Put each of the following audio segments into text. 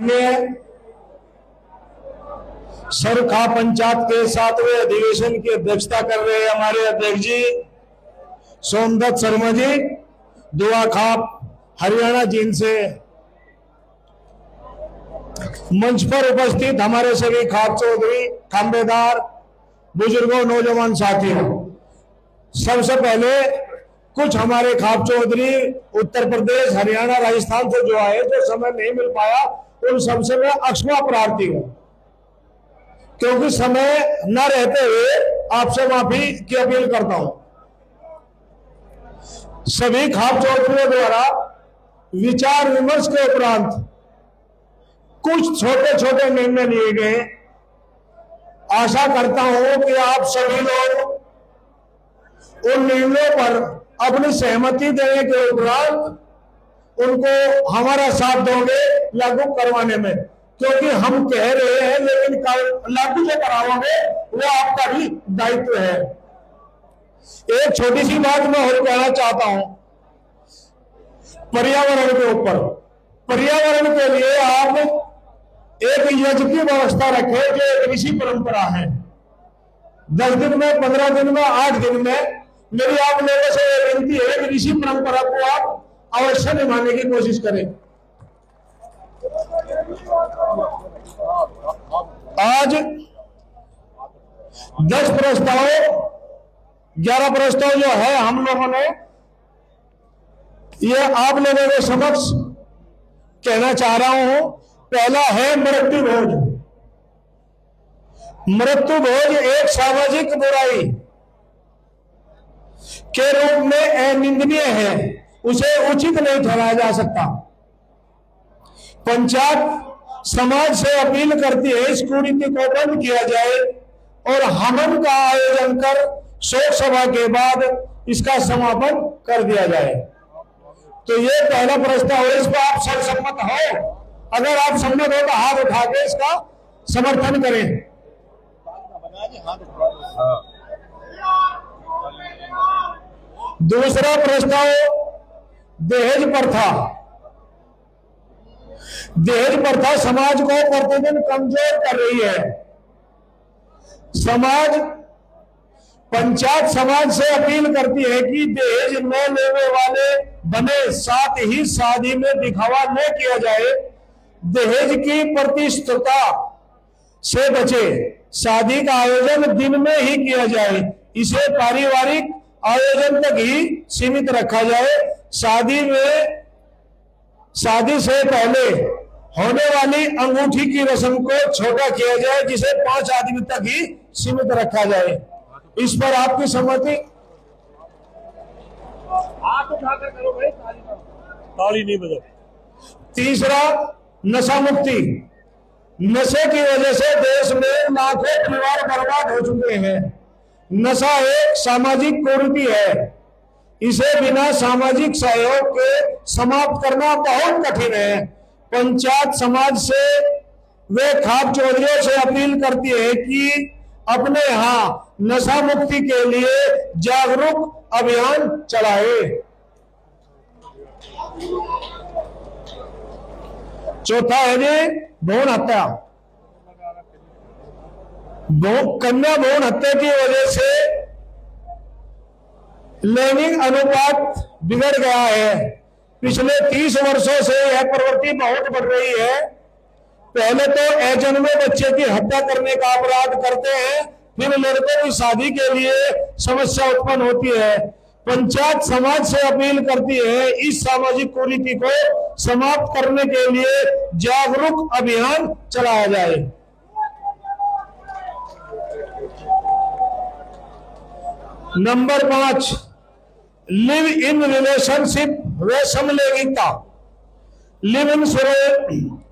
में सरखा पंचायत के 7वें अधिवेशन की अध्यक्षता कर रहे हैं हमारे अध्यक्ष जी सोमदत्त शर्मा जी, दुआ खाप हरियाणा जींद से। मंच पर उपस्थित हमारे सभी खाप चौधरी, खांबेदार, बुजुर्गों, नौजवान साथियों, सबसे पहले कुछ हमारे खाप चौधरी उत्तर प्रदेश, हरियाणा, राजस्थान से जो आए, जो समय नहीं मिल पाया, उन सबसे मैं अक्षमा प्रार्थी हूं, क्योंकि समय न रहते हुए आपसे माफी की अपील करता हूं। सभी खाप चौधरियों द्वारा विचार विमर्श के उपरांत कुछ छोटे छोटे निर्णय लिए गए। आशा करता हूं कि आप सभी लोग उन निर्णयों पर अपनी सहमति देने के उपरांत उनको हमारा साथ दोगे लागू करवाने में, क्योंकि हम कह रहे हैं लेकिन लागू जो कराओगे वो आपका भी दायित्व है। एक छोटी सी बात मैं और कहना चाहता हूं पर्यावरण के ऊपर। पर्यावरण के लिए आप एक यज्ञ की व्यवस्था रखें जो एक ऋषि परंपरा है। 10 दिन में, 15 दिन में, 8 दिन में मेरी आप लोगों से विनती है कि ऋषि परंपरा को आप अवश्य निभाने की कोशिश करें। आज 10 प्रस्ताव, 11 प्रस्ताव जो है हम लोगों ने ये आप लोगों के समक्ष कहना चाह रहा हूं। पहला है मृत्यु भोज। मृत्यु भोज एक सामाजिक बुराई के रूप में अनिंदनीय है, उसे उचित नहीं ठहराया जा सकता। पंचायत समाज से अपील करती है इस कुरीति को बंद किया जाए और हवन का आयोजन कर शोक सभा के बाद इसका समापन कर दिया जाए। तो ये पहला प्रस्ताव है, इस पर आप सब सम्मत हो? अगर आप सम्मत हो तो हाथ उठा के इसका समर्थन करें। दूसरा प्रस्ताव दहेज प्रथा। दहेज प्रथा समाज को प्रतिदिन कमजोर कर रही है। पंचायत समाज से अपील करती है कि दहेज न लेने वाले बने, साथ ही शादी में दिखावा न किया जाए। दहेज की प्रतिष्ठता से बचे। शादी का आयोजन दिन में ही किया जाए, इसे पारिवारिक आयोजन तक ही सीमित रखा जाए। शादी से पहले होने वाली अंगूठी की रस्म को छोटा किया जाए, जिसे 5 आदमी तक ही सीमित रखा जाए। इस पर आपकी सहमति? हाथ उठाकर करो भाई, ताली नहीं बजाओ। तीसरा नशा मुक्ति। नशे की वजह से देश में लाखों परिवार बर्बाद हो चुके हैं। नशा एक सामाजिक कुरीति है, इसे बिना सामाजिक सहयोग के समाप्त करना बहुत कठिन है। पंचायत समाज से वे खाप चौधरियों से अपील करती है कि अपने यहाँ नशा मुक्ति के लिए जागरूक अभियान चलाए। चौथा है जी भ्रूण हत्या। कन्या भ्रूण हत्या की वजह से लैंगिक अनुपात बिगड़ गया है। पिछले 30 वर्षों से यह प्रवृत्ति बहुत बढ़ रही है। पहले तो अजन्मे बच्चे की हत्या करने का अपराध करते हैं, फिर लड़कों की शादी के लिए समस्या उत्पन्न होती है। पंचायत समाज से अपील करती है इस सामाजिक कुरीति को समाप्त करने के लिए जागरूक अभियान चलाया जाए। नंबर 5 लिव इन रिलेशनशिप व समलैंगिकता। लिव इन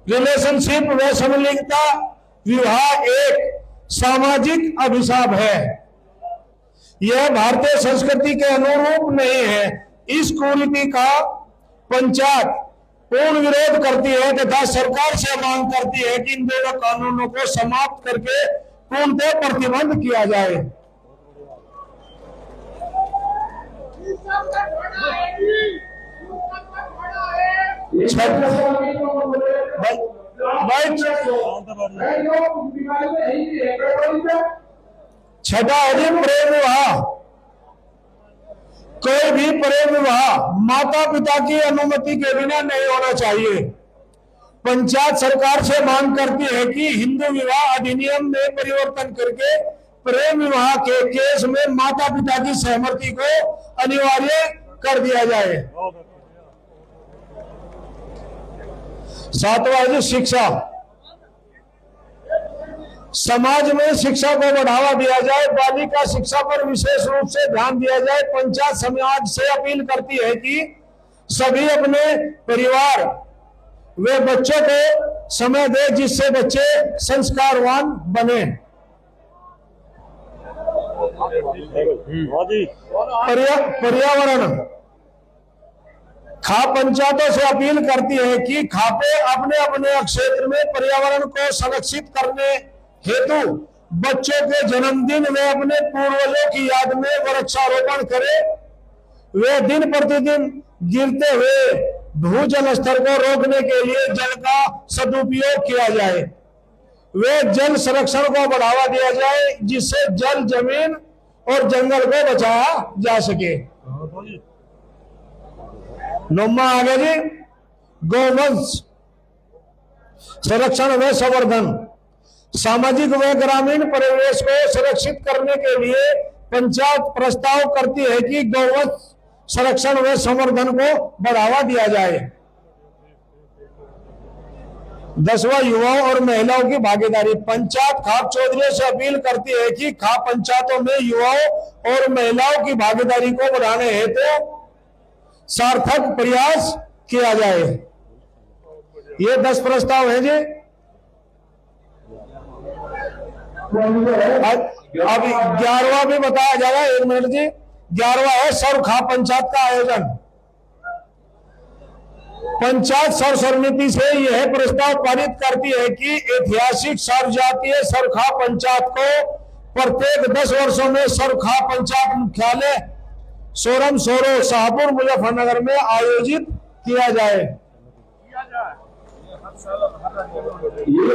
रिलेशनशिप व समलैंगिकता विवाह एक सामाजिक अभिशाप है। यह भारतीय संस्कृति के अनुरूप नहीं है। इस कुरीति का पंचायत पूर्ण विरोध करती है तथा सरकार से मांग करती है कि इन दोनों कानूनों को समाप्त करके पूर्णतः प्रतिबंध किया जाए। छठा है जी प्रेम विवाह। कोई भी प्रेम विवाह माता पिता की अनुमति के बिना नहीं होना चाहिए। पंचायत सरकार से मांग करती है कि हिंदू विवाह अधिनियम में परिवर्तन करके प्रेम विवाह के केस में माता पिता की सहमति को अनिवार्य कर दिया जाए। सातवां है शिक्षा। समाज में शिक्षा को बढ़ावा दिया जाए, बालिका शिक्षा पर विशेष रूप से ध्यान दिया जाए। पंचायत समाज से अपील करती है कि सभी अपने परिवार वे बच्चों को समय दे जिससे बच्चे संस्कारवान बने। पर्यावरण। खाप पंचायतों से अपील करती है कि खापे अपने अपने क्षेत्र में पर्यावरण को संरक्षित करने हेतु बच्चों के जन्मदिन वे अपने पूर्वजों की याद में वृक्षारोपण करें। वे दिन प्रतिदिन गिरते हुए भूजल स्तर को रोकने के लिए जल का सदुपयोग किया जाए। वे जल संरक्षण को बढ़ावा दिया जाए जिससे जल, जमीन और जंगल को बचाया जा सके। नौवां आगे जी गौवंश संरक्षण व संवर्धन। सामाजिक व ग्रामीण परिवेश को सुरक्षित करने के लिए पंचायत प्रस्ताव करती है कि गौवंश संरक्षण व संवर्धन को बढ़ावा दिया जाए। 10वां युवाओं और महिलाओं की भागीदारी। पंचायत खाप चौधरी से अपील करती है कि खाप पंचायतों में युवाओं और महिलाओं की भागीदारी को बढ़ाने हेतु सार्थक प्रयास किया जाए। ये 10 प्रस्ताव है जी। अब 11वां भी बताया जाएगा। 1 मिनट जी। 11वां है सर्व खाप पंचायत का आयोजन। पंचायत सर्व समिति से यह प्रस्ताव पारित करती है कि ऐतिहासिक सर्वजातीय सरखा पंचायत को प्रत्येक 10 वर्षों में सरखा पंचायत मुख्यालय सोरम सोरो शाहपुर मुजफ्फरनगर में आयोजित किया जाए। ये